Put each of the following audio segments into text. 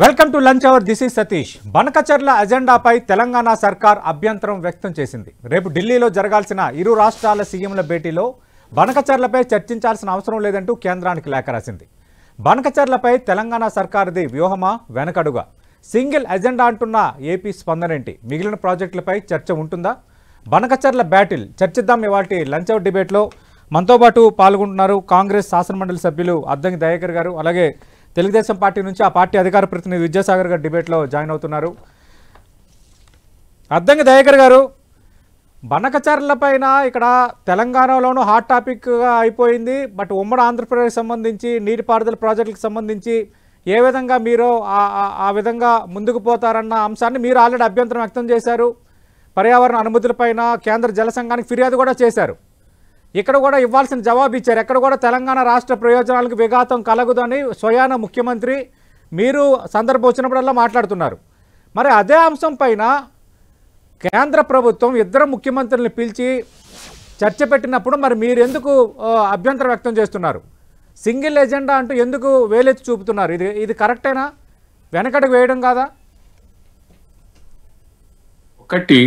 Welcome to lunch hour. This is Satish. Banakacherla అజెండాపై తెలంగాణ సర్కార్ అభ్యంతరం వ్యక్తం చేసింది. రేపు ఢిల్లీలో జరగాల్సిన ఇరు రాష్ట్రాల సీఎంల భేటీలో బనకచర్లపై చర్చించాల్సిన అవసరం లేదంటూ కేంద్రానికి లేఖ రాసింది. బనకచర్లపై తెలంగాణ సర్కారుది వ్యూహమా వెనకడుగా? సింగిల్ అజెండా అంటున్న ఏపీ స్పందనేంటి? మిగిలిన ప్రాజెక్టులపై చర్చ ఉంటుందా? బనకచర్ల బ్యాటిల్ చర్చిద్దాం ఇవాల్టి లంచ్ అవర్ డిబేట్లో. మనతో పాటు పాల్గొంటున్నారు కాంగ్రెస్ శాసనమండలి సభ్యులు అద్దంకి దయాకర్ గారు, అలాగే తెలుగుదేశం పార్టీ నుంచి ఆ పార్టీ అధికార ప్రతినిధి విద్యాసాగర్ గారు డిబేట్లో జాయిన్ అవుతున్నారు. అద్దంకి దయాకర్ గారు, బనకచర్ల పైన ఇక్కడ తెలంగాణలోనూ హాట్ టాపిక్గా అయిపోయింది. బట్ ఉమ్మడి ఆంధ్రప్రదేశ్ సంబంధించి నీటిపారుదల ప్రాజెక్టులకు సంబంధించి ఏ విధంగా మీరు ఆ విధంగా ముందుకు పోతారన్న అంశాన్ని మీరు ఆల్రెడీ అభ్యంతరం వ్యక్తం చేశారు. పర్యావరణ అనుమతులపైన కేంద్ర జల సంఘానికి ఫిర్యాదు కూడా చేశారు. ఇక్కడ కూడా ఇవ్వాల్సిన జవాబు ఇచ్చారు. ఎక్కడ కూడా తెలంగాణ రాష్ట్ర ప్రయోజనాలకు విఘాతం కలగదని స్వయాన ముఖ్యమంత్రి మీరు సందర్భం వచ్చినప్పుడల్లా మాట్లాడుతున్నారు. మరి అదే అంశం పైన కేంద్ర ప్రభుత్వం ఇద్దరు ముఖ్యమంత్రులను పిలిచి చర్చ పెట్టినప్పుడు మరి మీరు ఎందుకు అభ్యంతరం వ్యక్తం చేస్తున్నారు? సింగిల్ ఎజెండా అంటూ ఎందుకు వేలెత్తి చూపుతున్నారు? ఇది కరెక్టేనా? వెనకడుగు వేయడం కాదా? ఒకటి,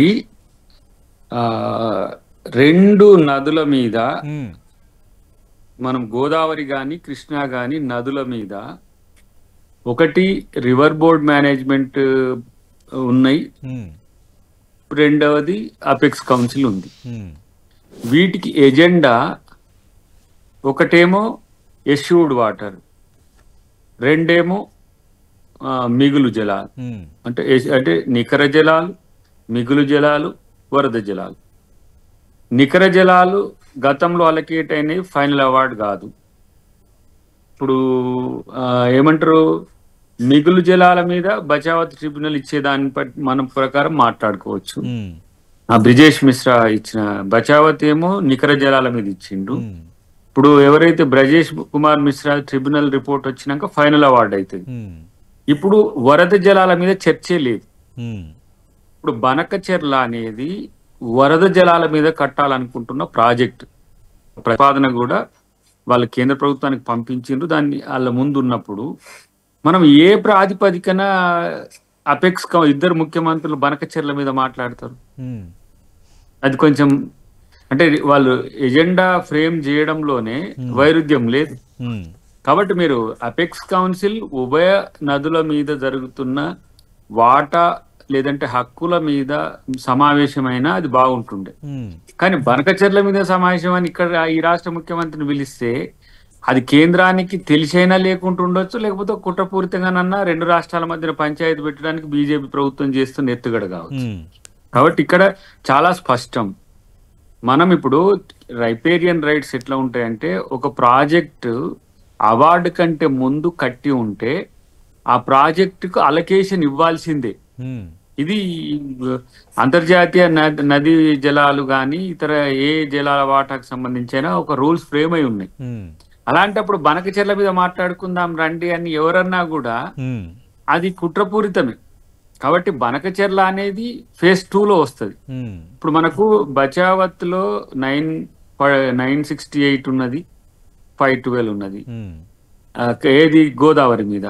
రెండు నదుల మీద, మనం గోదావరి కానీ కృష్ణా కానీ నదుల మీద ఒకటి రివర్ బోర్డ్ మేనేజ్మెంట్ ఉన్నాయి, రెండవది అపెక్స్ కౌన్సిల్ ఉంది. వీటికి ఎజెండా ఒకటేమో ఎష్యూర్డ్ వాటర్, రెండేమో మిగులు జలాలు. అంటే నికర జలాలు, మిగులు జలాలు, వరద జలాలు. నికర జలాలు గతంలో అలకేట్ అయినవి, ఫైనల్ అవార్డు కాదు. ఇప్పుడు ఏమంటారు, మిగులు జలాల మీద బచావత్ ట్రిబ్యునల్ ఇచ్చేదాన్ని మనం ప్రకారం మాట్లాడుకోవచ్చు. బ్రిజేష్ మిశ్రా ఇచ్చిన బచావత్ ఏమో నికర జలాల మీద ఇచ్చిండు. ఇప్పుడు ఎవరైతే బ్రజేష్ కుమార్ మిశ్రా ట్రిబ్యునల్ రిపోర్ట్ వచ్చినాక ఫైనల్ అవార్డు అవుతుంది. ఇప్పుడు వరద జలాల మీద చర్చే లేదు. ఇప్పుడు బనకచెర్ల అనేది వరద జలాల మీద కట్టాలనుకుంటున్న ప్రాజెక్ట్ ప్రతిపాదన కూడా వాళ్ళ కేంద్ర ప్రభుత్వానికి పంపించిండ్రు. దాన్ని వాళ్ళ ముందు ఉన్నప్పుడు మనం ఏ ప్రాతిపదికన అపెక్స్ ఇద్దరు ముఖ్యమంత్రులు బనకచెర్ల మీద మాట్లాడతారు? అది కొంచెం అంటే వాళ్ళు ఎజెండా ఫ్రేమ్ చేయడంలోనే వైరుధ్యం లేదు. కాబట్టి మీరు అపెక్స్ కౌన్సిల్ ఉభయ నదుల మీద జరుగుతున్న వాటా లేదంటే హక్కుల మీద సమావేశమైనా అది బాగుంటుండే. కానీ బనకచెర్ల మీద సమావేశం అని ఇక్కడ ఈ రాష్ట్ర ముఖ్యమంత్రిని పిలిస్తే అది కేంద్రానికి తెలిసైనా లేకుంటుండొచ్చు, లేకపోతే కుట్రపూరితంగానన్నా రెండు రాష్ట్రాల మధ్యన పంచాయతీ పెట్టడానికి బీజేపీ ప్రభుత్వం చేస్తున్న ఎత్తుగడ కావచ్చు. కాబట్టి ఇక్కడ చాలా స్పష్టం. మనం ఇప్పుడు రైపేరియన్ రైట్స్ ఎట్లా ఉంటాయంటే, ఒక ప్రాజెక్టు అవార్డు కంటే ముందు కట్టి ఉంటే ఆ ప్రాజెక్టుకు అలొకేషన్ ఇవ్వాల్సిందే. ఇది అంతర్జాతీయ నదీ జలాలు కానీ ఇతర ఏ జలాల వాటాకు సంబంధించిన ఒక రూల్స్ ఫ్రేమ్ అయి ఉన్నాయి. అలాంటప్పుడు బనకచెర్ల మీద మాట్లాడుకుందాం రండి అని ఎవరన్నా కూడా అది కుట్రపూరితమే. కాబట్టి బనకచెర్ల అనేది ఫేజ్ 2లో వస్తుంది. ఇప్పుడు మనకు బచావత్ లో 968 ఉన్నది, 512 ఉన్నది. ఏది గోదావరి మీద,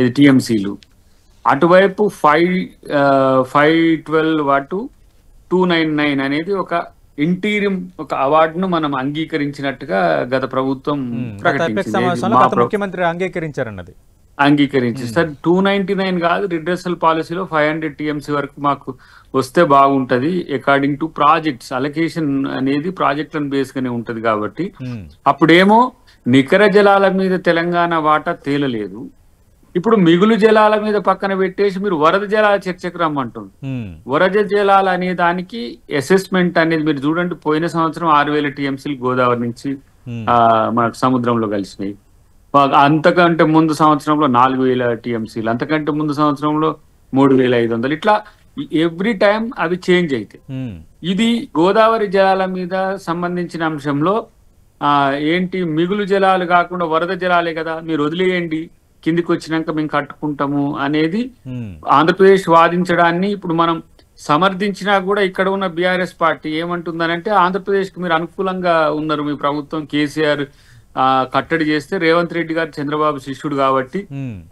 ఇది టిఎంసీలు. అటువైపు 512 వాటు 299 అనేది ఒక ఇంటీరియం ఒక అవార్డును మనం అంగీకరించినట్టుగా గత ప్రభుత్వం ముఖ్యమంత్రి అంగీకరించారన్నది. సార్ 299 కాదు, రిడ్రెసల్ పాలసీలో 500 టీఎంసీ వరకు మాకు వస్తే బాగుంటది. అకార్డింగ్ టు ప్రాజెక్ట్స్ అలొకేషన్ అనేది ప్రాజెక్టులను బేస్ గానే ఉంటది. కాబట్టి అప్పుడేమో నికర జలాల మీద తెలంగాణ వాటా తేలలేదు. ఇప్పుడు మిగులు జలాల మీద పక్కన పెట్టేసి మీరు వరద జలాల చర్చకు రమ్మంటుంది. వరద జలాలు అనే దానికి అసెస్మెంట్ అనేది మీరు చూడండి, పోయిన సంవత్సరం 6000 టీఎంసీలు గోదావరి నుంచి మనకు సముద్రంలో కలిసినాయి. అంతకంటే ముందు సంవత్సరంలో 4000 టీఎంసీలు, అంతకంటే ముందు సంవత్సరంలో 3500. ఇట్లా ఎవ్రీ టైం అవి చేంజ్ అవుతాయి. ఇది గోదావరి జలాల మీద సంబంధించిన అంశంలో ఏంటి, మిగులు జలాలు కాకుండా వరద జలాలే కదా, మీరు వదిలేయండి, కిందికి వచ్చినాక మేము కట్టుకుంటాము అనేది ఆంధ్రప్రదేశ్ వాదించడాన్ని ఇప్పుడు మనం సమర్థించినా కూడా ఇక్కడ ఉన్న బీఆర్ఎస్ పార్టీ ఏమంటుందనంటే, ఆంధ్రప్రదేశ్ కి మీరు అనుకూలంగా ఉన్నారు, మీ ప్రభుత్వం కేసీఆర్ కట్టడి చేస్తే రేవంత్ రెడ్డి గారు చంద్రబాబు శిష్యుడు కాబట్టి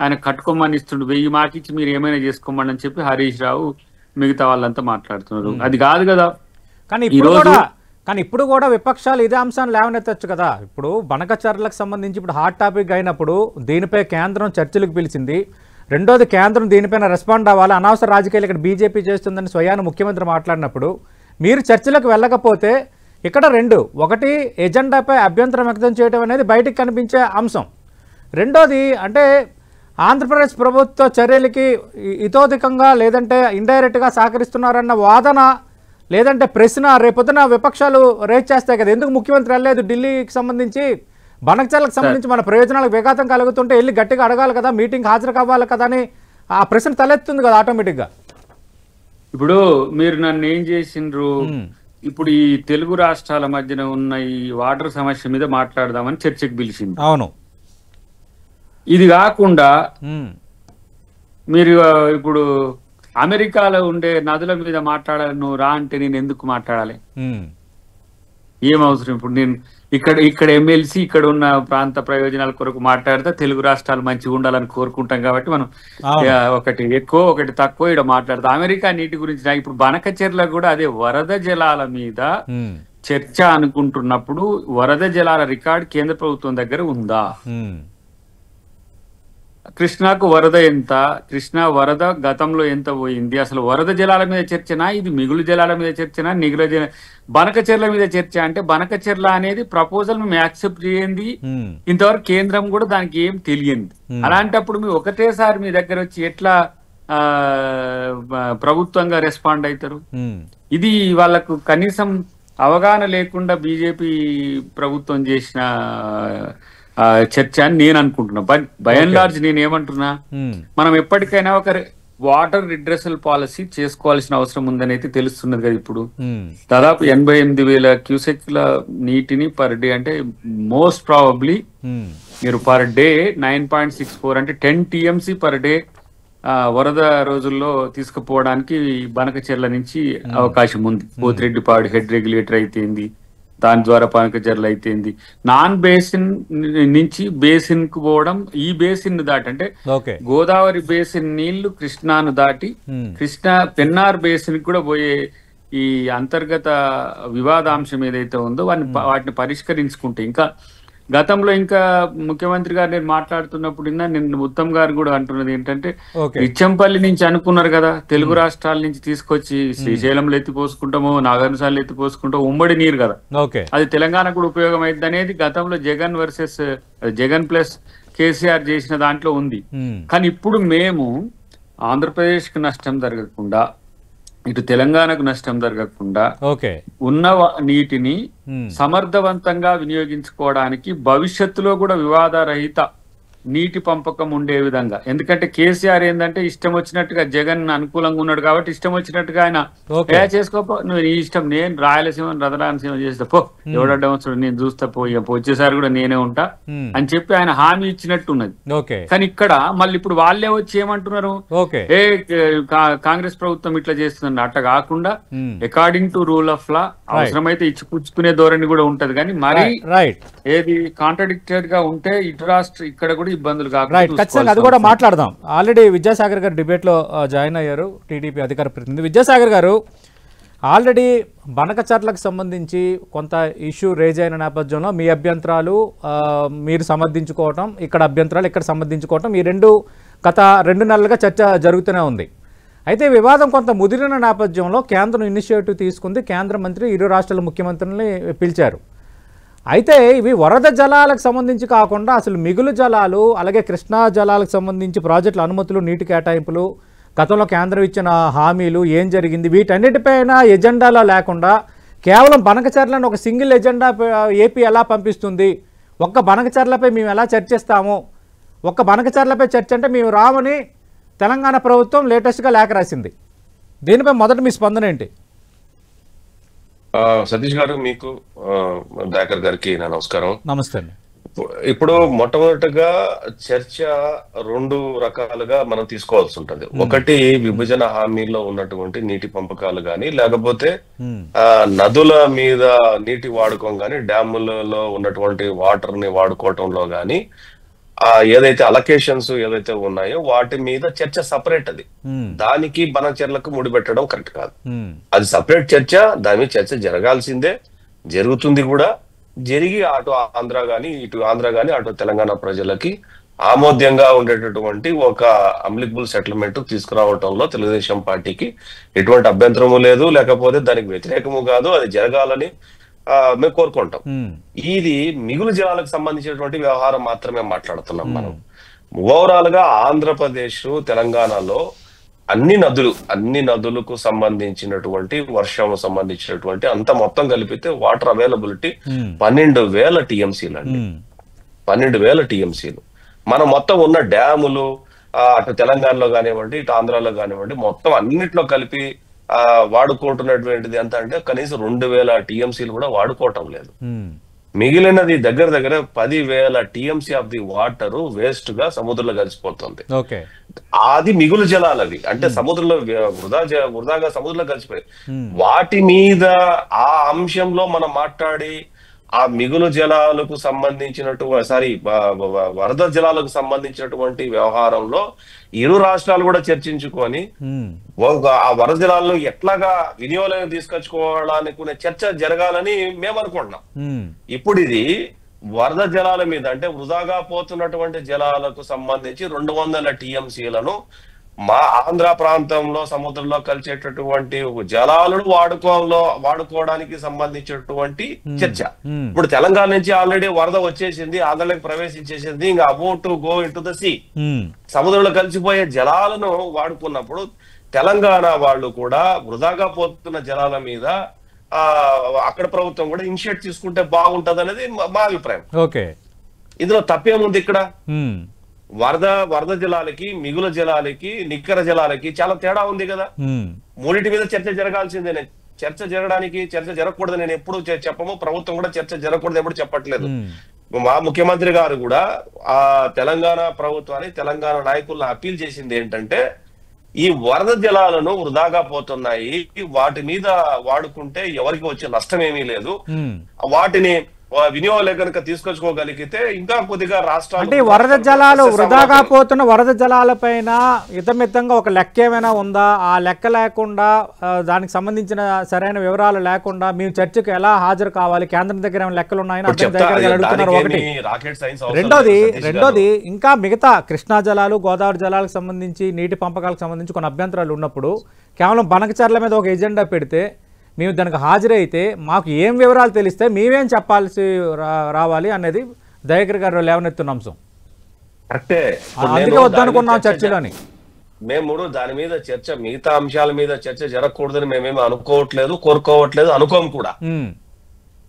ఆయన కట్టుకోమని ఇస్తుండు, 1000 మాకిచ్చి మీరు ఏమైనా చేసుకోమని అని చెప్పి హరీష్ రావు మిగతా వాళ్ళంతా మాట్లాడుతున్నారు. అది కాదు కదా. కానీ ఇప్పుడు కూడా విపక్షాలు ఇదే అంశాన్ని లేవనెత్తచ్చు కదా. ఇప్పుడు బనకచర్లకు సంబంధించి ఇప్పుడు హాట్ టాపిక్ అయినప్పుడు దీనిపై కేంద్రం చర్చలకు పిలిచింది. రెండోది కేంద్రం దీనిపైన రెస్పాండ్ అవ్వాలి, అనవసర రాజకీయాలు ఇక్కడ బీజేపీ చేస్తుందని స్వయాన ముఖ్యమంత్రి మాట్లాడినప్పుడు మీరు చర్చలకు వెళ్ళకపోతే ఇక్కడ రెండు, ఒకటి ఎజెండాపై అభ్యంతరం వ్యక్తం చేయడం అనేది బయటికి కనిపించే అంశం. రెండోది అంటే ఆంధ్రప్రదేశ్ ప్రభుత్వ చర్యలకి ఇతోధికంగా లేదంటే ఇండైరెక్ట్గా సహకరిస్తున్నారన్న వాదన లేదంటే ప్రశ్న రేపొద్దున విపక్షాలు రేజ్ చేస్తాయి కదా. ఎందుకు ముఖ్యమంత్రి వెళ్ళలేదు ఢిల్లీకి సంబంధించి, బనకచర్లకు సంబంధించి మన ప్రయోజనాలకు విఘాతం కలుగుతుంటే వెళ్ళి గట్టిగా అడగాలి కదా, మీటింగ్ హాజరు కావాలి కదా అని ఆ ప్రశ్న తలెత్తుంది కదా ఆటోమేటిక్గా. ఇప్పుడు మీరు నన్ను ఏం చేసిండ్రు, ఇప్పుడు ఈ తెలుగు రాష్ట్రాల మధ్యన ఉన్న ఈ వాటర్ సమస్య మీద మాట్లాడదామని చర్చకు పిలిచింది. అవును, ఇది కాకుండా మీరు ఇప్పుడు అమెరికాలో ఉండే నదుల మీద మాట్లాడాలి, నువ్వు రా అంటే నేను ఎందుకు మాట్లాడాలి, ఏం అవసరం? ఇప్పుడు నేను ఇక్కడ ఎమ్మెల్సీ ఇక్కడ ఉన్న ప్రాంత ప్రయోజనాల కొరకు మాట్లాడితే తెలుగు రాష్ట్రాలు మంచిగా ఉండాలని కోరుకుంటాం కాబట్టి మనం ఒకటి ఎక్కువ ఒకటి తక్కువ ఇక్కడ మాట్లాడతాం. అమెరికా నీటి గురించి ఇప్పుడు బనకచెర్ల కూడా అదే వరద జలాల మీద చర్చ అనుకుంటున్నప్పుడు వరద జలాల రికార్డు కేంద్ర ప్రభుత్వం దగ్గర ఉందా? కృష్ణాకు వరద ఎంత, కృష్ణా వరద గతంలో ఎంత పోయింది, అసలు వరద జలాల మీద చర్చనా, ఇది మిగులు జలాల మీద చర్చనా, బనకచెర్ల మీద చర్చ? అంటే బనకచెర్ల అనేది ప్రపోజల్ మేము యాక్సెప్ట్ చేయండి, ఇంతవరకు కేంద్రం కూడా దానికి ఏం తెలియంది. అలాంటప్పుడు మీరు ఒకటేసారి మీ దగ్గర వచ్చి ఎట్లా ప్రభుత్వంగా రెస్పాండ్ అవుతారు? ఇది వాళ్ళకు కనీసం అవగాహన లేకుండా బీజేపీ ప్రభుత్వం చేసిన చర్చ అని నేను అనుకుంటున్నా. బట్ బై అండ్ లార్జ్ నేను ఏమంటున్నా, మనం ఎప్పటికైనా ఒక వాటర్ రిడ్రెసల్ పాలసీ చేసుకోవాల్సిన అవసరం ఉందని అయితే తెలుస్తున్నది కదా. ఇప్పుడు దాదాపు 88,000 క్యూసెక్ల నీటిని పర్ డే, అంటే మోస్ట్ ప్రాబబ్లీ మీరు పర్ డే 9.64 అంటే 10 TMC పర్ డే వరద రోజుల్లో తీసుకుపోవడానికి బనకచెర్ల నుంచి అవకాశం ఉంది. పోతిరెడ్డిపాడు హెడ్ రెగ్యులేటర్ అయితేంది, దాని ద్వారా బనకచెర్ల అయితేంది, నాన్ బేసిన్ నుంచి బేసిన్ కు పోవడం, ఈ బేసిన్ దాటి అంటే గోదావరి బేసిన్ నీళ్లు కృష్ణాను దాటి కృష్ణా పెన్నార్ బేసిన్ కూడా పోయే ఈ అంతర్గత వివాదాంశం ఏదైతే ఉందో వాటిని పరిష్కరించుకుంటే, ఇంకా గతంలో ఇంకా ముఖ్యమంత్రి గారు నేను మాట్లాడుతున్నప్పుడు నిన్న ఉత్తమ్ గారు కూడా అంటున్నది ఏంటంటే, ఇచ్చంపల్లి నుంచి అనుకున్నారు కదా తెలుగు రాష్ట్రాల నుంచి తీసుకొచ్చి శ్రీశైలంలో ఎత్తిపోసుకుంటామో నాగార్జునసాగర్లో ఎత్తిపోసుకుంటామో ఉమ్మడి నీరు కదా, అది తెలంగాణ కూడా ఉపయోగం అయింది అనేది గతంలో జగన్ వర్సెస్ జగన్ ప్లస్ కేసీఆర్ చేసిన దాంట్లో ఉంది. కానీ ఇప్పుడు మేము ఆంధ్రప్రదేశ్ కి నష్టం జరగకుండా, ఇటు తెలంగాణకు నష్టం జరగకుండా ఉన్న నీటిని సమర్థవంతంగా వినియోగించుకోవడానికి భవిష్యత్తులో కూడా వివాదరహిత నీటి పంపకం ఉండే విధంగా, ఎందుకంటే కేసీఆర్ ఏంటంటే ఇష్టం వచ్చినట్టుగా జగన్ అనుకూలంగా ఉన్నాడు కాబట్టి ఇష్టం వచ్చినట్టుగా ఆయన చేసుకోపో, నువ్వు నీ ఇష్టం, నేను రాయలసీమ రథరాయలసీమ చేస్తా పో, ఎవడడ్డం వచ్చాడు నేను చూస్తా పో, వచ్చేసారి కూడా నేనే ఉంటా అని చెప్పి ఆయన హామీ ఇచ్చినట్టున్నది. కానీ ఇక్కడ మళ్ళీ ఇప్పుడు వాళ్ళే వచ్చి ఏమంటున్నారు, ఏ కాంగ్రెస్ ప్రభుత్వం ఇట్లా చేస్తుంది, అట్లా కాకుండా according to rule of law అవసరమైతే ఇచ్చిపుచ్చుకునే ధోరణి కూడా ఉంటది. కానీ మరి ఏది కాంట్రడిక్టెడ్ గా ఉంటే ఇటు రాష్ట్ర ఇక్కడ కూడా ఇబ్బందులు ఖచ్చితంగా అది కూడా మాట్లాడదాం. ఆల్రెడీ విద్యాసాగర్ గారు డిబేట్ లో జాయిన్ అయ్యారు, టీడీపీ అధికార ప్రతినిధి. విద్యాసాగర్ గారు, ఆల్రెడీ బనకచర్లకు సంబంధించి కొంత ఇష్యూ రేజ్ అయిన నేపథ్యంలో మీ అభ్యంతరాలు మీరు సమర్థించుకోవటం, ఇక్కడ అభ్యంతరాలు ఇక్కడ సమర్థించుకోవటం, ఈ రెండు గత 2 నెలలుగా చర్చ జరుగుతూనే ఉంది. అయితే వివాదం కొంత ముదిరిన నేపథ్యంలో కేంద్రం ఇనిషియేటివ్ తీసుకుంది, కేంద్ర మంత్రి ఇరు రాష్ట్రాల ముఖ్యమంత్రులని పిలిచారు. అయితే ఇవి వరద జలాలకు సంబంధించి కాకుండా అసలు మిగులు జలాలు, అలాగే కృష్ణా జలాలకు సంబంధించి ప్రాజెక్టుల అనుమతులు, నీటి కేటాయింపులు, గతంలో కేంద్రం ఇచ్చిన హామీలు ఏం జరిగింది, వీటన్నిటిపైన ఎజెండాలో లేకుండా కేవలం బనకచెర్లను ఒక సింగిల్ ఎజెండా ఏపీ ఎలా పంపిస్తుంది, ఒక్క బనకచెర్లపై మేము ఎలా చర్చిస్తాము, ఒక్క బనకచెర్లపై చర్చ అంటే మేము రామని తెలంగాణ ప్రభుత్వం లేటెస్ట్గా లేఖ రాసింది. దీనిపై మొదట మీ స్పందన ఏంటి? సతీష్ గారు, మీకు దయాకర్ గారికి నా నమస్కారం. నమస్తే అండి. ఇప్పుడు మొట్టమొదటిగా చర్చ 2 రకాలుగా మనం తీసుకోవాల్సి ఉంటది. ఒకటి విభజన హామీలో ఉన్నటువంటి నీటి పంపకాలు గాని, లేకపోతే నదుల మీద నీటి వాడకం గాని, డ్యాములలో ఉన్నటువంటి వాటర్ ని వాడుకోవటంలో గాని, ఏదైతే అలొకేషన్స్ ఏదైతే ఉన్నాయో వాటి మీద చర్చ సపరేట్. అది దానికి బనకచెర్లకు ముడిపెట్టడం కరెక్ట్ కాదు. అది సపరేట్ చర్చ, దాని మీద చర్చ జరగాల్సిందే, జరుగుతుంది కూడా. జరిగి అటు ఆంధ్ర గాని ఇటు ఆంధ్ర గాని అటు తెలంగాణ ప్రజలకి ఆమోద్యంగా ఉండేటటువంటి ఒక అమ్లికబుల్ సెటిల్మెంట్ తీసుకురావటంలో తెలుగుదేశం పార్టీకి ఎటువంటి అభ్యంతరము లేదు, లేకపోతే దానికి వ్యతిరేకము కాదు. అది జరగాలని మేము కోరుకుంటాం. ఇది మిగులు జలాలకు సంబంధించినటువంటి వ్యవహారం మాత్రమే మాట్లాడుతున్నాం మనం. ఓవరాల్ గా ఆంధ్రప్రదేశ్ తెలంగాణలో అన్ని నదులకు సంబంధించినటువంటి వర్షం సంబంధించినటువంటి అంత మొత్తం కలిపితే వాటర్ అవైలబిలిటీ 12,000 టీఎంసీలు అండి. 12,000 టీఎంసీలు. మనం మొత్తం ఉన్న డ్యాములు అటు తెలంగాణలో కానివ్వండి ఇటు ఆంధ్రాలో కానివ్వండి మొత్తం అన్నిట్లో కలిపి వాడుకుంటున్నటువంటిది ఎంత అంటే కనీసం 2,000 టీఎంసీలు కూడా వాడుకోవటం లేదు. మిగిలినది దగ్గర 10,000 TMC of the water waste గా సముద్రంలో కలిసిపోతుంది. అది మిగులు జలాలు. అవి అంటే సముద్రంలో వృధాగా సముద్రంలో కలిసిపోయాయి. వాటి మీద ఆ అంశంలో మనం మాట్లాడి ఆ మిగులు జలాలకు వరద జలాలకు సంబంధించినటువంటి వ్యవహారంలో ఇరు రాష్ట్రాలు కూడా చర్చించుకొని ఆ వరద జలాలను ఎట్లాగా వినియోగం తీసుకొచ్చుకోవడానికి చర్చ జరగాలని మేము అనుకుంటున్నాం. ఇప్పుడు ఇది వరద జలాల మీద అంటే వృధాగా పోతున్నటువంటి జలాలకు సంబంధించి 200 టీఎంసీలను మా ఆంధ్ర ప్రాంతంలో సముద్రంలో కలిసేటటువంటి జలాలను వాడుకోవడానికి సంబంధించినటువంటి చర్చ. ఇప్పుడు తెలంగాణ నుంచి ఆల్రెడీ వరద వచ్చేసింది, ఆంధ్రలోకి ప్రవేశించేసింది. ఇంకా about to go into the sea. సముద్రంలో కలిసిపోయే జలాలను వాడుకున్నప్పుడు తెలంగాణ వాళ్ళు కూడా వృధాగా పోతున్న జలాల మీద అక్కడ ప్రభుత్వం కూడా ఇనిషియేట్ తీసుకుంటే బాగుంటది అనేది మా అభిప్రాయం. ఇందులో తప్పేముంది? ఇక్కడ వరద జలాలకి మిగులు జలాలకి నిక్కర జలాలకి చాలా తేడా ఉంది కదా. మూడింటి మీద చర్చ జరగాల్సిందే. చర్చ జరగకూడదు నేను ఎప్పుడు చెప్పము. ప్రభుత్వం కూడా చర్చ జరగకూడదు ఎప్పుడు చెప్పట్లేదు. మా ముఖ్యమంత్రి గారు కూడా ఆ తెలంగాణ ప్రభుత్వాన్ని తెలంగాణ నాయకులను అప్పీల్ చేసింది ఏంటంటే ఈ వరద జలాలను వృధాగా పోతున్నాయి, వాటి మీద వాడుకుంటే ఎవరికి వచ్చే నష్టం ఏమీ లేదు, వాటిని వినియోగం కనుక తీసుకొచ్చుకోగలిగితే ఇంకా కొద్దిగా రాష్ట్రాలు అంటే వరద జలాలు వృధాగా పోతున్న వరద జలాలపైన ఇతమితంగా ఒక లెక్క ఏమైనా ఉందా? ఆ లెక్క లేకుండా దానికి సంబంధించిన సరైన వివరాలు లేకుండా మేము చర్చకు ఎలా హాజరు కావాలి? కేంద్రం దగ్గర ఏమైనా లెక్కలు ఉన్నాయని అడుగుతున్నారు. ఒకటి. రెండోది ఇంకా మిగతా కృష్ణా జలాలు గోదావరి జలాలకు సంబంధించి నీటి పంపకాలకు సంబంధించి కొన్ని అభ్యంతరాలు ఉన్నప్పుడు కేవలం బనకచర్ల మీద ఒక ఎజెండా పెడితే మేము దానికి హాజరైతే మాకు ఏం వివరాలు తెలిస్తే మేమేం చెప్పాల్సి రావాలి అనేది దయాకర్ గారు లేవనెత్తున్న అంశం. కరెక్టే. అందుకే వద్దనుకున్నాం చర్చలోని. మేము దాని మీద చర్చ, మిగతా అంశాల మీద చర్చ జరగకూడదని మేమేమి అనుకోవట్లేదు, కోరుకోవట్లేదు, అనుకోము కూడా.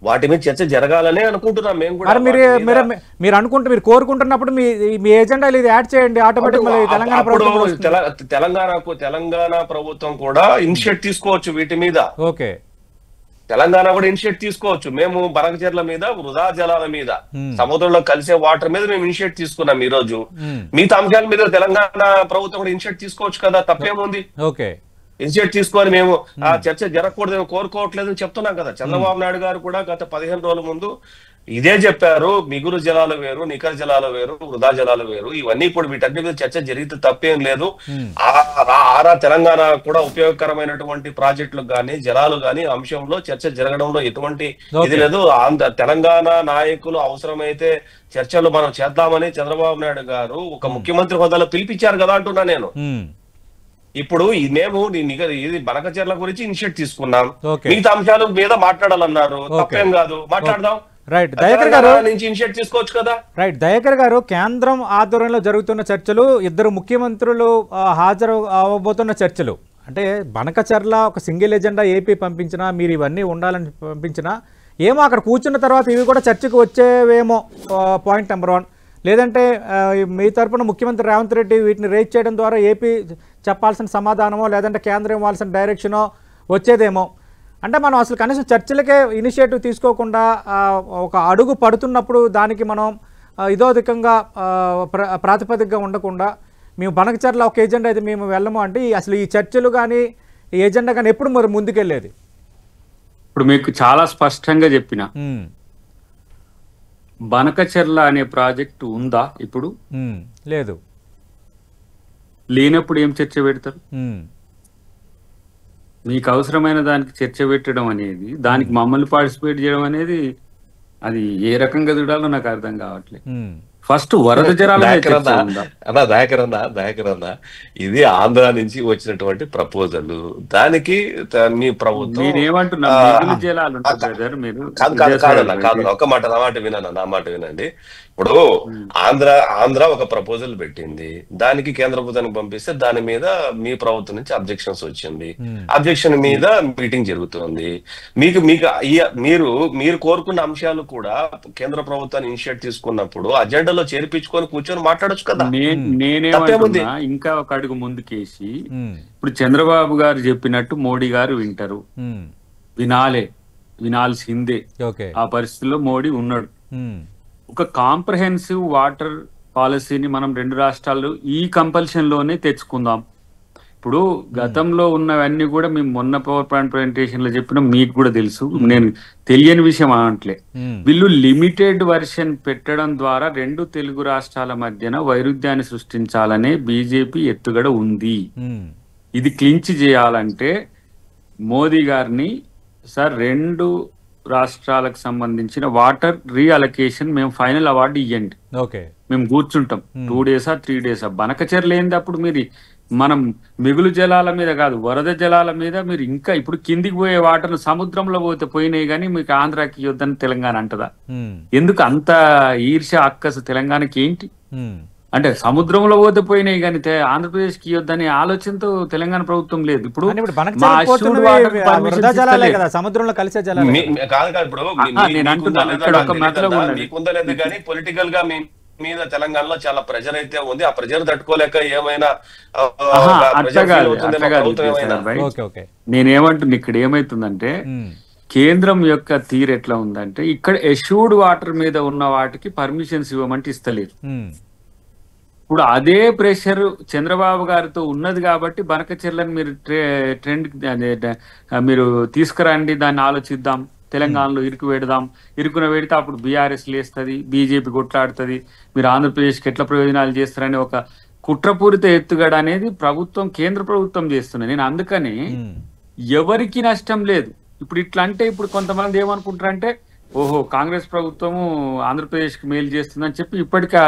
వాటి మీద చర్చ జరగాలనే అనుకుంటున్నాం మేము కూడా. మీరు అనుకుంటే మీరు కోరుకుంటున్నప్పుడు మీ ఎజెండాలు ఇది యాడ్ చేయండి. ఆటోమేటిక్ తెలంగాణ ప్రభుత్వం కూడా ఇనిషియేట్ తీసుకోవచ్చు వీటి మీద. ఓకే, తెలంగాణ కూడా ఇనిషియేట్ తీసుకోవచ్చు. మేము బనకచెర్ల మీద వృధా జలాల మీద సముద్రంలో కలిసే వాటర్ మీద మేము ఇనిషియేట్ తీసుకున్నాం ఈ రోజు. మిగతా అంశాల మీద తెలంగాణ ప్రభుత్వం కూడా ఇనిషియేట్ తీసుకోవచ్చు కదా, తప్పేముంది? ఓకే, ఇనిషియేట్ తీసుకొని మేము ఆ చర్చ జరగకూడదు కోరుకోవట్లేదని చెప్తున్నాం కదా. చంద్రబాబు నాయుడు గారు కూడా గత 15 రోజుల ముందు ఇదే చెప్పారు. మిగులు జలాలు వేరు, నికర జలాలు వేరు, వృధా జలాలు వేరు. ఇవన్నీ ఇప్పుడు వీటన్ని మీద చర్చ జరిగితే తప్పేం లేదు. తెలంగాణ కూడా ఉపయోగకరమైనటువంటి ప్రాజెక్టులకు గానీ జలాలు గానీ అంశంలో చర్చ జరగడంలో ఎటువంటి ఇది లేదు. తెలంగాణ నాయకులు అవసరమైతే చర్చలు మనం చేద్దామని చంద్రబాబు నాయుడు గారు ఒక ముఖ్యమంత్రి హోదాలో పిలిపించారు కదా అంటున్నా నేను. ఇప్పుడు మేము ఇది బనకచెర్ల గురించి ఇనిషియేట్ తీసుకున్నాం, మిగతా అంశాల మీద మాట్లాడాలన్నారు, తప్పేం కాదు, మాట్లాడదాం. రైట్, దయాకర్ గారు నుంచి ఇనిషియేట్ తీసుకోవచ్చు కదా. రైట్, దయాకర్ గారు, కేంద్రం ఆధ్వర్యంలో జరుగుతున్న చర్చలు, ఇద్దరు ముఖ్యమంత్రులు హాజరు అవ్వబోతున్న చర్చలు, అంటే బనకచెర్ల ఒక సింగిల్ ఎజెండా ఏపీ పంపించినా, మీరు ఇవన్నీ ఉండాలని పంపించినా ఏమో అక్కడ కూర్చున్న తర్వాత ఇవి కూడా చర్చకు వచ్చేవేమో, పాయింట్ నెంబర్ 1. లేదంటే మీ తరపున ముఖ్యమంత్రి రేవంత్ రెడ్డి వీటిని రేజ్ చేయడం ద్వారా ఏపీ చెప్పాల్సిన సమాధానమో లేదంటే కేంద్రం ఇవ్వాల్సిన డైరెక్షనో వచ్చేదేమో. అంటే మనం అసలు కనీసం చర్చలకే ఇనిషియేటివ్ తీసుకోకుండా ఒక అడుగు పడుతున్నప్పుడు దానికి మనం ఇదోధికంగా ప్రాతిపదికగా ఉండకుండా మేము బనకచర్ల ఒక ఏజెండా అయితే మేము వెళ్ళము అంటే అసలు ఈ చర్చలు కానీ ఈ ఏజెండా కానీ ఎప్పుడు మరి ముందుకెళ్ళేది? ఇప్పుడు మీకు చాలా స్పష్టంగా చెప్పిన, బనకచెర్ల అనే ప్రాజెక్టు ఉందా ఇప్పుడు? లేదు. లేనప్పుడు ఏం చర్చ పెడతారు? మీకు అవసరమైన దానికి చర్చ పెట్టడం అనేది, దానికి మమ్మల్ని పార్టిసిపేట్ చేయడం అనేది, అది ఏ రకంగా చూడాలో నాకు అర్థం కావట్లేదు. ఫస్ట్ వరద జలాల దయాకరన్న ఇది ఆంధ్ర నుంచి వచ్చినటువంటి ప్రపోజల్. దానికి మీ ప్రభుత్వం కాదు ఒక మాట నా మాట వినండి. ఇప్పుడు ఆంధ్ర ఒక ప్రపోజల్ పెట్టింది, దానికి కేంద్ర ప్రభుత్వానికి పంపిస్తే దాని మీద మీ ప్రభుత్వం నుంచి అబ్జెక్షన్స్ వచ్చింది. అబ్జెక్షన్ మీద మీటింగ్ జరుగుతుంది. మీరు కోరుకున్న అంశాలు కూడా కేంద్ర ప్రభుత్వాన్ని ఇనిషియేట్ తీసుకున్నప్పుడు అజెండాలో చేర్పించుకొని కూర్చొని మాట్లాడొచ్చు కదా. నేనేమంటున్నా, ఇంకా ఒక అడుగు ముందుకేసి, ఇప్పుడు చంద్రబాబు గారు చెప్పినట్టు మోడీ గారు వింటారు, వినాల్సిందే. ఆ పరిస్థితుల్లో మోడీ ఉన్నాడు. ఒక కాంప్రహెన్సివ్ వాటర్ పాలసీని మనం రెండు రాష్ట్రాలు ఈ కంపల్షన్ లోనే తెచ్చుకుందాం. ఇప్పుడు గతంలో ఉన్నవన్నీ కూడా మేము మొన్న పవర్ పాయింట్ ప్రెజెంటేషన్ లో చెప్పినా మీకు కూడా తెలుసు, నేను తెలియని విషయం అనట్లే. వీళ్ళు లిమిటెడ్ వర్షన్ పెట్టడం ద్వారా రెండు తెలుగు రాష్ట్రాల మధ్యన వైరుధ్యాన్ని సృష్టించాలనే బీజేపీ ఎత్తుగడ ఉంది. ఇది క్లించ్ చేయాలంటే మోదీ గారిని, సార్ రెండు రాష్ట్రాలకు సంబంధించిన వాటర్ రీఅలొకేషన్ మేము ఫైనల్ అవార్డు ఇవ్వండి, మేము కూర్చుంటాం. 2 days 3 days. బనకచెర్ల ఏంది అప్పుడు? మీరు మనం మిగులు జలాల మీద కాదు, వరద జలాల మీద మీరు ఇంకా ఇప్పుడు కిందికి పోయే వాటర్లు సముద్రంలో పోతే పోయినాయి, కానీ మీకు ఆంధ్రాకి ఇవ్వద్దని తెలంగాణ అంటదా? ఎందుకు అంత ఈర్ష అక్కసు తెలంగాణకి? ఏంటి అంటే సముద్రంలో పోతే పోయినాయి కానీ ఆంధ్రప్రదేశ్ కి ఇవ్వద్దని ఆలోచనతో తెలంగాణ ప్రభుత్వం లేదు. ఇప్పుడు సముద్రంలో కలిసే జలాలు పొలిటికల్ గా మీద తెలంగాణలో చాలా ప్రెజర్ అయితే ఉంది. ఆ ప్రెజర్ తట్టుకోలేక ఏమైనా నేనేమంటున్నా, ఇక్కడ ఏమైతుందంటే కేంద్రం యొక్క తీరు ఎట్లా ఉందంటే, ఇక్కడ ఎష్యూర్డ్ వాటర్ మీద ఉన్న వాటికి పర్మిషన్స్ ఇవ్వమంటే ఇస్తలేదు. ఇప్పుడు అదే ప్రెషర్ చంద్రబాబు గారితో ఉన్నది కాబట్టి బనకచెర్లను మీరు ట్రెండ్ మీరు తీసుకురండి, దాన్ని ఆలోచిద్దాం, తెలంగాణలో ఇరుకున పెడితే అప్పుడు బీఆర్ఎస్ లేస్తుంది, బీజేపీ కొట్లాడుతుంది, మీరు ఆంధ్రప్రదేశ్కి ఎట్లా ప్రయోజనాలు చేస్తారని ఒక కుట్రపూరిత ఎత్తుగడ అనేది ప్రభుత్వం, కేంద్ర ప్రభుత్వం చేస్తున్నది. నేను అందుకని ఎవరికి నష్టం లేదు. ఇప్పుడు ఇట్లా అంటే ఇప్పుడు కొంతమంది ఏమనుకుంటారంటే, ఓహో కాంగ్రెస్ ప్రభుత్వము ఆంధ్రప్రదేశ్ కి మేలు చేస్తుందని చెప్పి ఇప్పటికీ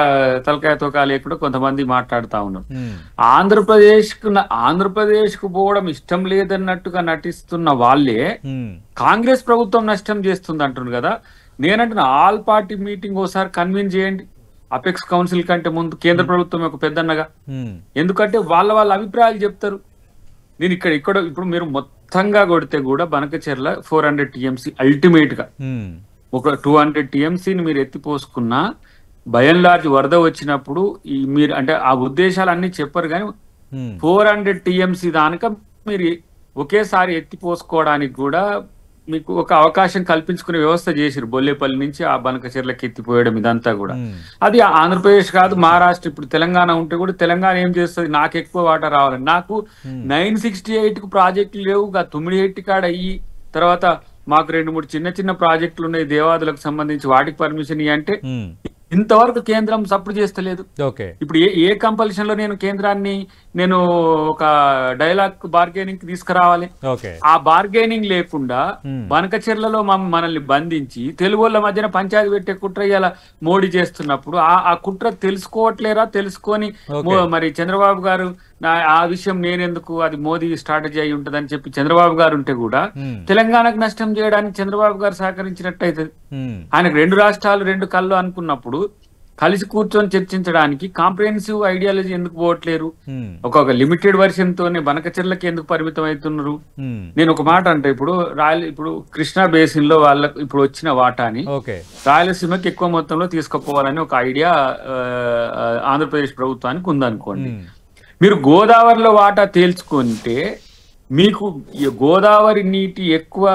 తలకాయతో లేకుండా కొంతమంది మాట్లాడుతా ఉన్నారు. ఆంధ్రప్రదేశ్ కు పోవడం ఇష్టం లేదన్నట్టుగా నటిస్తున్న వాళ్ళే కాంగ్రెస్ ప్రభుత్వం నష్టం చేస్తుంది అంటున్నారు కదా. నేనంటున్నా, ఆల్ పార్టీ మీటింగ్ ఒకసారి కన్వీన్ చేయండి, అపెక్స్ కౌన్సిల్ కంటే ముందు కేంద్ర ప్రభుత్వం ఒక పెద్దన్నగా. ఎందుకంటే వాళ్ళ అభిప్రాయాలు చెప్తారు. నేను ఇక్కడ ఇప్పుడు మీరు మొత్తంగా కొడితే కూడా బనకచెర్ల 400 TMC అల్టిమేట్ గా ఒక 200 TMCని మీరు ఎత్తిపోసుకున్నా, బై అండ్ లార్జ్ వరద వచ్చినప్పుడు మీరు అంటే ఆ ఉద్దేశాలు అన్ని చెప్పరు, కానీ 400 TMC దానిక మీరు ఒకేసారి ఎత్తిపోసుకోవడానికి కూడా మీకు ఒక అవకాశం కల్పించుకునే వ్యవస్థ చేసిరు. బొల్లేపల్లి నుంచి ఆ బనకచెర్లకి ఎత్తిపోయడం ఇదంతా కూడా. అది ఆంధ్రప్రదేశ్ కాదు, మహారాష్ట్ర. ఇప్పుడు తెలంగాణ ఉంటే కూడా తెలంగాణ ఏం చేస్తుంది, నాకు ఎక్కువ వాటర్ రావాలని. నాకు 968 కు ప్రాజెక్టులు లేవు, 980 కాడ అయ్యి తర్వాత మాకు 2-3 చిన్న ప్రాజెక్టులు ఉన్నాయి దేవాదులకు సంబంధించి, వాటికి పర్మిషన్ అంటే ఇంతవరకు కేంద్రం సపోర్ట్ చేస్తలేదు. ఇప్పుడు ఏ కంపల్షన్ లో నేను ఒక డైలాగ్ బార్గెనింగ్ తీసుకురావాలి? ఆ బార్గెనింగ్ లేకుండా బనకచెర్లలో మనల్ని బంధించి తెలుగు వాళ్ళ మధ్యన పంచాయతీ పెట్టే కుట్ర ఇలా మోడీ చేస్తున్నప్పుడు ఆ కుట్ర తెలుసుకోవట్లేరా? తెలుసుకొని మరి చంద్రబాబు గారు ఆ విషయం నేనెందుకు, అది మోదీ స్ట్రాటజీ అయి ఉంటదని చెప్పి చంద్రబాబు గారు ఉంటే కూడా తెలంగాణకు నష్టం చేయడానికి చంద్రబాబు గారు సహకరించినట్టు అవుతుంది. ఆయనకు 2 రాష్ట్రాలు 2 కళ్ళు అనుకున్నప్పుడు కలిసి కూర్చొని చర్చించడానికి కాంప్రిహెన్సివ్ ఐడియాలజీ ఎందుకు పోవట్లేరు? ఒక లిమిటెడ్ వర్షన్ తోనే బనకచెర్లకి ఎందుకు పరిమితం అవుతున్నారు? నేను ఒక మాట అంటే, ఇప్పుడు కృష్ణా బేసిన్ లో వాళ్ళకు ఇప్పుడు వచ్చిన వాటాని రాయలసీమకి ఎక్కువ మొత్తంలో తీసుకుపోవాలని ఒక ఐడియా ఆంధ్రప్రదేశ్ ప్రభుత్వానికి ఉందనుకోండి. మీరు గోదావరిలో వాటా తేల్చుకుంటే మీకు గోదావరి నీటి ఎక్కువ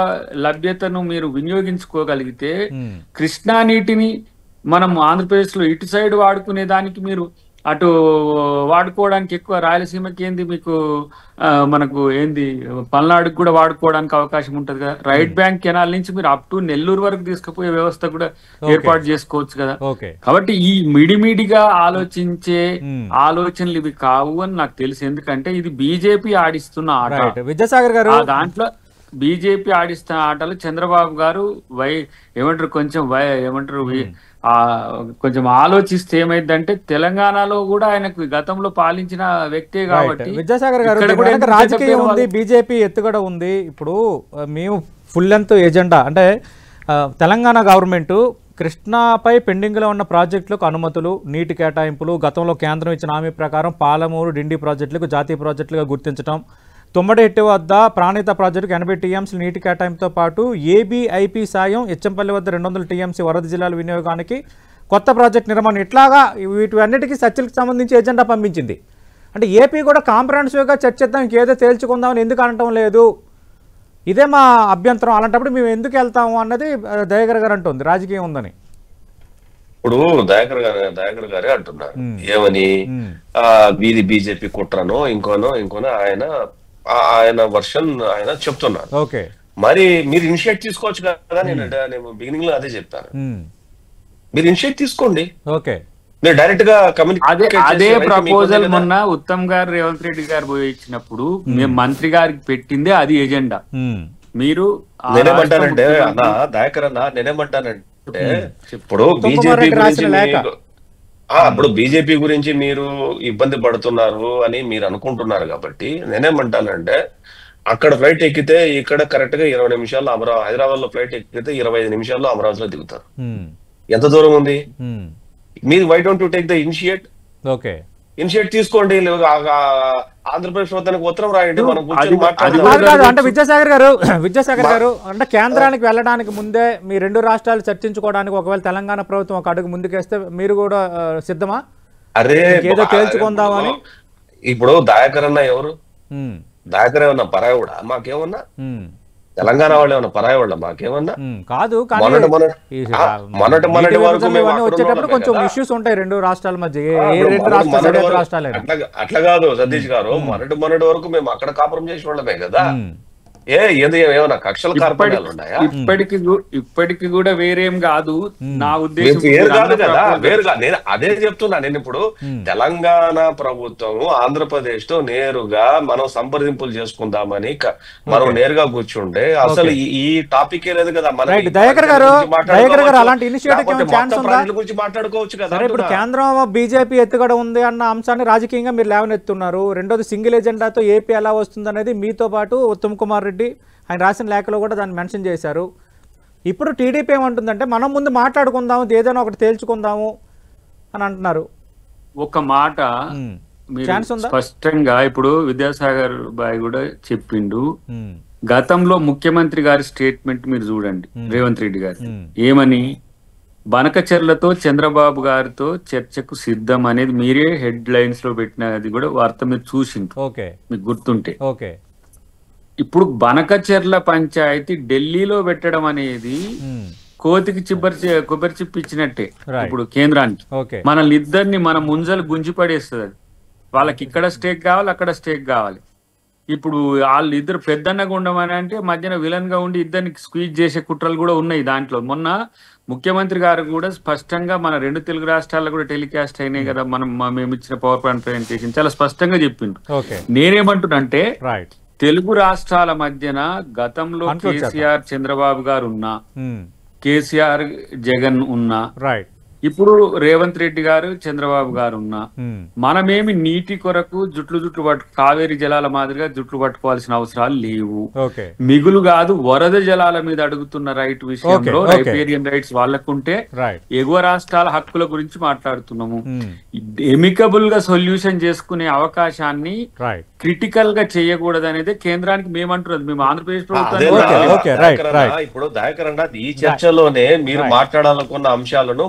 లభ్యతను మీరు వినియోగించుకోగలిగితే కృష్ణా నీటిని మనం ఆంధ్రప్రదేశ్ లో ఇటు సైడ్ వాడుకునే దానికి మీరు అటు వాడుకోవడానికి ఎక్కువ, రాయలసీమకి ఏంది మీకు మనకు ఏంది పల్నాడుకు కూడా వాడుకోవడానికి అవకాశం ఉంటది కదా. రైట్ బ్యాంక్ కెనాల్ నుంచి మీరు అప్ టు నెల్లూరు వరకు తీసుకుపోయే వ్యవస్థ కూడా ఏర్పాటు చేసుకోవచ్చు కదా. కాబట్టి ఈ మిడిమిడిగా ఆలోచించే ఆలోచనలు ఇవి కావు అని నాకు తెలుసు. ఎందుకంటే ఇది బీజేపీ ఆడిస్తున్న ఆట. విద్యాసాగర్ గారు, దాంట్లో బీజేపీ ఆడిస్తున్న ఆటలు చంద్రబాబు గారు ఏమంటారు కొంచెం ఆలోచిస్తే ఏమైందంటే, తెలంగాణలో కూడా ఆయనకు గతంలో పాలించిన వ్యక్తే కాబట్టి. విద్యాసాగర్ గారు, రాజకీయం ఉంది, బీజేపీ ఎత్తుగడ ఉంది. ఇప్పుడు మేము ఫుల్ లెంత్ ఎజెండా అంటే తెలంగాణ గవర్నమెంట్ కృష్ణాపై పెండింగ్లో ఉన్న ప్రాజెక్టులకు అనుమతులు, నీటి కేటాయింపులు, గతంలో కేంద్రం ఇచ్చిన హామీ ప్రకారం పాలమూరు డిండి ప్రాజెక్టులకు జాతీయ ప్రాజెక్టులుగా గుర్తించడం, తుమ్మడెట్టి వద్ద ప్రాణిత ప్రాజెక్టుకు 80 టీఎంసీ నీటి కేటాయింపుతో పాటు ఏబీఐపీ సాయం, ఎచ్చంపల్లి వద్ద 200 టీఎంసీ వరద జిల్లాల వినియోగానికి కొత్త ప్రాజెక్ట్ నిర్మాణం, ఇట్లాగా వీటన్నిటికీ చర్చలకు సంబంధించి ఎజెండా పంపించింది. అంటే ఏపీ కూడా కాంప్రహెన్సివ్గా చర్చిద్దాం, ఇంకేదో తేల్చుకుందామని ఎందుకు అనటం లేదు, ఇదే మా అభ్యంతరం. అలాంటప్పుడు మేము ఎందుకు వెళ్తాము అన్నది దయాకర్ గారు అంటుంది, రాజకీయం ఉందని. ఇప్పుడు దయాకర్ గారే అంటున్నారు ఏమని, వీధి బీజేపీ కుట్రనో ఇంకోనో ఆయన వర్షన్ ఆయన చెప్తున్నారు. మరి మీరు ఇనిషియేట్ తీసుకోవచ్చు కదా. నేను బిగినింగ్ లో అదే చెప్తాను, మీరు ఇనిషియేట్ తీసుకోండి. మీరు డైరెక్ట్ గా అదే ప్రపోజల్ మొన్న ఉత్తమ్ గారు రేవంత్ రెడ్డి గారు పోయి ఇచ్చినప్పుడు మేము మంత్రి గారికి పెట్టిందే అది ఎజెండా. మీరు నేనేమంటానంటే దయాకర్ అన్న, నేనేమంటానంటే ఇప్పుడు బీజేపీ గురించి మీరు ఇబ్బంది పడుతున్నారు అని మీరు అనుకుంటున్నారు కాబట్టి నేనేమంటానంటే, అక్కడ ఫ్లైట్ ఎక్కితే ఇక్కడ కరెక్ట్ గా 20 నిమిషాల్లో హైదరాబాద్ లో ఫ్లైట్ ఎక్కితే 25 నిమిషాల్లో అమరావతిలో దిగుతారు. ఎంత దూరం ఉంది? మీరు why don't you take the initiate? Initiate తీసుకోండి. ఆంధ్రప్రదేశ్ మొత్తానికి ఉత్తరం రాయండి, మనం కూర్చొని మాట్లాడదాం. అంటే విద్యాసాగర్ గారు అంటే కేంద్రానికి వెళ్ళడానికి ముందే మీ రెండు రాష్ట్రాలు చర్చించుకోవడానికి ఒకవేళ తెలంగాణ ప్రభుత్వం ఒక అడుగు ముందుకేస్తే మీరు కూడా సిద్ధమా? ఏదో తేల్చుకుందామని. ఇప్పుడు దయాకర్ అన్న ఎవరు? దయాకర్ ఏమన్నా పరాయి కూడా మాకేమన్నా? తెలంగాణ వాళ్ళు ఏమన్నా పరాయి వాళ్ళ మాకేమన్నా? కాదు, మొన్నటి వరకు వచ్చేటప్పుడు కొంచెం ఇష్యూస్ ఉంటాయి రెండు రాష్ట్రాల మధ్య. అట్లా కాదు సతీష్ గారు, మొన్నటి వరకు మేము అక్కడ కాపురం చేసిన వాళ్ళమే కదా. ఏమన్నా కక్షల కార్పణ్యాలు ఉన్నాయా? ఇప్పటికి కూడా వేరేం కాదు నా ఉద్దేశం. వేరు కాదు కదా, వేరుగా. నేను అదే చెప్తున్నా. నేను ఇప్పుడు తెలంగాణ ప్రభుత్వం ఆంధ్రప్రదేశ్ తో నేరుగా మనం సంప్రదింపులు చేసుకుందామని మనం నేరుగా కూర్చుంటే అసలు ఈ టాపిక్ లేదు కదా. గురించి మాట్లాడుకోవచ్చు కదా. ఇప్పుడు కేంద్రం బీజేపీ ఎత్తుగడ ఉంది అన్న అంశాన్ని రాజకీయంగా మీరు లేవనెత్తున్నారు. రెండోది సింగిల్ ఎజెండాతో ఏపీ ఎలా వస్తుంది అనేది మీతో పాటు ఉత్తమ్ కుమార్ రెడ్డి ఆయన రాసిన లేఖలో కూడా దాన్ని మెన్షన్ చేశారు. ఇప్పుడు టీడీపీ ఏమంటుందంటే మనం ముందు మాట్లాడుకుందాము, ఏదైనా ఒకటి తేల్చుకుందాము అని అంటున్నారు. ఒక మాట స్పష్టంగా ఇప్పుడు విద్యాసాగర్ బాయ్ కూడా చెప్పిండు. గతంలో ముఖ్యమంత్రి గారి స్టేట్మెంట్ మీరు చూడండి, రేవంత్ రెడ్డి గారు ఏమని, బనకచెర్లతో చంద్రబాబు గారితో చర్చకు సిద్ధం అనేది మీరే హెడ్ లైన్స్ లో పెట్టినది కూడా వార్త మీరు చూసిండ్రు, మీకు గుర్తుంటే. ఇప్పుడు బనకచెర్ల పంచాయతీ ఢిల్లీలో పెట్టడం అనేది కోతికి కొబ్బరి చిప్పి ఇచ్చినట్టే ఇప్పుడు కేంద్రానికి. మనల్ని ఇద్దరిని మన ముంజలు గుంజి పడేస్తుంది. అది వాళ్ళకి ఇక్కడ స్టేక్ కావాలి, అక్కడ స్టేక్ కావాలి. ఇప్పుడు వాళ్ళు ఇద్దరు పెద్దన్నగా ఉండమని అంటే మధ్యన విలన్ గా ఉండి ఇద్దరిని స్క్వీజ్ చేసే కుట్రలు కూడా ఉన్నాయి దాంట్లో. మొన్న ముఖ్యమంత్రి గారు కూడా స్పష్టంగా మన రెండు తెలుగు రాష్ట్రాల్లో కూడా టెలికాస్ట్ అయినాయి కదా, మేము ఇచ్చిన పవర్ పాయింట్ ప్రెజెంటేషన్ చాలా స్పష్టంగా చెప్పిండు. నేనేమంటున్నంటే తెలుగు రాష్ట్రాల మధ్యన గతంలో కేసీఆర్ చంద్రబాబు గారు ఉన్నా, కేసీఆర్ జగన్ ఉన్నా, ఇప్పుడు రేవంత్ రెడ్డి గారు చంద్రబాబు గారు ఉన్నా, మనమేమి నీటి కొరకు జుట్లు కావేరీ జలాల మాదిరిగా జుట్లు పట్టుకోవాల్సిన అవసరాలు లేవు. మిగులు కాదు, వరద జలాల మీద అడుగుతున్న రైట్ విషయంలో రైపేరియన్ రైట్స్ వాళ్ళకుంటే ఎగువ రాష్ట్రాల హక్కుల గురించి మాట్లాడుతున్నాము. ఎమికబుల్ గా సొల్యూషన్ చేసుకునే అవకాశాన్ని క్రిటికల్ గా చేయకూడదు అనేది కేంద్రానికి మేమంటున్నది. మేము ఆంధ్రప్రదేశ్ ప్రభుత్వం ఇప్పుడు దయాకరణ ఈ చర్చలోనే మీరు మాట్లాడాలనుకున్న అంశాలను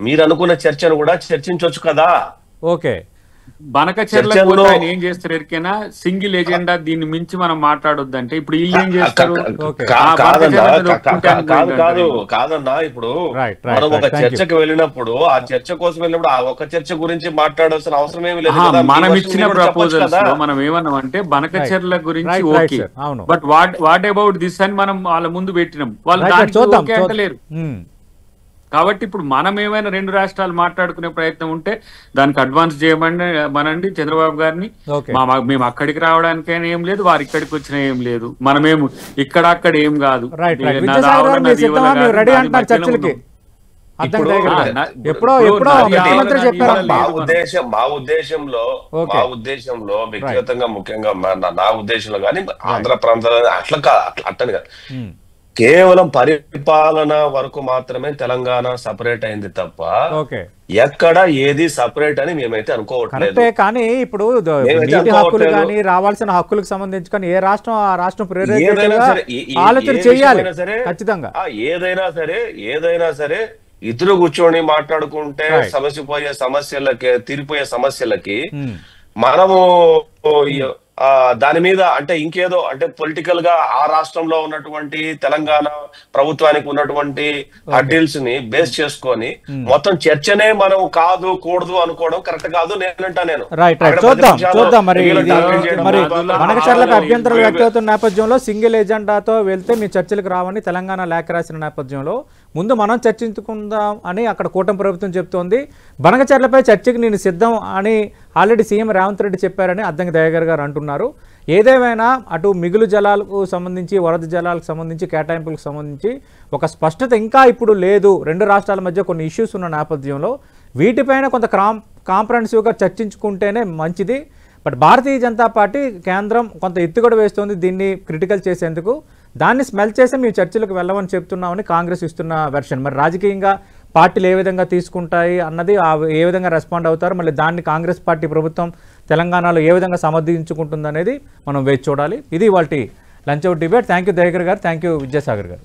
మీరు అనుకున్న చర్చను కూడా చర్చించవచ్చు కదా. బనకచెర్ల చర్చల్లో- ఆయన ఏం చేస్తారు ఎరికైనా సింగిల్ ఎజెండా దీన్ని మించి మనం మాట్లాడొద్దంటే ఇప్పుడు వీళ్ళు ఏం చేస్తారు ఓకే. కాదన్నా బనకచెర్ల కాదన్నా ఇప్పుడు Right, మనం ఒక thank you. చర్చకు వెళ్ళినప్పుడు ఆ చర్చ కోసం వెళ్ళినప్పుడు ఆ ఒక చర్చ గురించి మాట్లాడాల్సిన అవసరం ఏమి లేదు కదా. మనం మీ ఇచ్చిన వర్షం మీరు చెప్పొచ్చు ప్రపోజల్స్ కదా. లో మనం ఏమన్నామంటే బనకచెర్ల గురించి Right, right, ఓకే sir. అవును. బట్ వాట్ అబౌట్ దిస్ అని మనం వాళ్ళ ముందు పెట్టినాం వాళ్ళు Right, దానికి చూద్దాం ఓకే అంటలేరు ఉమ్. కాబట్టి ఇప్పుడు మనం ఏమైనా రెండు రాష్ట్రాలు మాట్లాడుకునే ప్రయత్నం ఉంటే దానికి అడ్వాన్స్ చేయమని మనండి చంద్రబాబు గారిని ఓకే. మేము అక్కడికి రావడానికైనా ఏం లేదు వారు ఇక్కడికి వచ్చినా ఏం లేదు మనమేము ఇక్కడ అక్కడ ఏం కాదు రైట్ రైట్ నా విద్యాసాగర్ దావన గారు మీరు నది సిద్ధమా? వల్ల మీరు కాదు, రెడీ దాని అంటున్నారు మధ్యలో చర్చలకి ఉన్నాం. అర్థం ఇప్పుడు ఎప్పుడో ఇప్పుడు ముఖ్యమంత్రి నది చెప్పారు వల్ల మా లేదు ఉద్దేశంలో ఓకే. మా ఉద్దేశంలో వ్యక్తిగతంగా ముఖ్యంగా నా ఉద్దేశంలో కానీ ఆంధ్ర ప్రాంతాల్లో అట్లని కాదు. ఉమ్. కేవలం పరిపాలన వరకు మాత్రమే తెలంగాణ సపరేట్ అయింది తప్ప ఓకే ఎక్కడ ఏది సపరేట్ అని మేమైతే అనుకోవట్లేదు. కరెక్టే కానీ ఇప్పుడు మేమైతే నీటి హక్కులు అనుకోవట్లేదు. కానీ రావాల్సిన హక్కులకు సంబంధించి కానీ ఏ రాష్ట్రం ఆ రాష్ట్రం ఏదైనా ప్రేరేపితంగా సరే ఆలోచన ఏ చేయాలి విషయమైనా సరే ఖచ్చితంగా. ఏదైనా సరే ఇద్దరు కూర్చొని మాట్లాడుకుంటే Right. తీరిపోయే సమస్యలకి ఉమ్. మనము దాని మీద అంటే ఇంకేదో అంటే పొలిటికల్ గా ఆ రాష్ట్రంలో ఉన్నటువంటి తెలంగాణ ప్రభుత్వానికి ఉన్నటువంటి హర్డిల్స్ ని బేస్ చేసుకొని మొత్తం చర్చనే మనం కూడదు అనుకోవడం కరెక్ట్ కాదు నేనంటా నేను. రైట్ రైట్ చూద్దాం మరి బనకచెర్లకు అభ్యంతరాలు వ్యక్తమవుతున్న నేపథ్యంలో సింగిల్ ఎజెండాతో వెళ్తే మీ చర్చలకు రావని తెలంగాణ లేఖ రాసిన నేపథ్యంలో ముందు మనం చర్చించుకుందాం అని అక్కడ కూటమి ప్రభుత్వం చెప్తోంది. బనకచెర్లపై చర్చకి నేను సిద్ధం అని ఆల్రెడీ సీఎం రేవంత్ రెడ్డి చెప్పారని అద్దంకి దయాకర్ గారు అంటున్నారు. ఏదేమైనా అటు మిగులు జలాలకు సంబంధించి వరద జలాలకు సంబంధించి కేటాయింపులకు సంబంధించి ఒక స్పష్టత ఇంకా ఇప్పుడు లేదు. రెండు రాష్ట్రాల మధ్య కొన్ని ఇష్యూస్ ఉన్న నేపథ్యంలో వీటిపైన కొంత కాంప్రహెన్సివ్గా చర్చించుకుంటేనే మంచిది. బట్ భారతీయ జనతా పార్టీ కేంద్రం కొంత ఎత్తుగడ వేస్తోంది దీన్ని క్రిటికల్ చేసేందుకు. దాన్ని స్మెల్ చేసి మేము చర్చలకు వెళ్ళమని చెప్తున్నామని కాంగ్రెస్ ఇస్తున్న వెర్షన్. మరి రాజకీయంగా పార్టీలు ఏ విధంగా తీసుకుంటాయి అన్నది ఏ విధంగా రెస్పాండ్ అవుతారు, మళ్ళీ దాన్ని కాంగ్రెస్ పార్టీ ప్రభుత్వం తెలంగాణలో ఏ విధంగా సమర్థించుకుంటుంది అనేది మనం వేచి చూడాలి. ఇది ఇవాల్టి lunch out debate. Thank you Dayakar గారు, థ్యాంక్ యూ విద్యాసాగర్ గారు.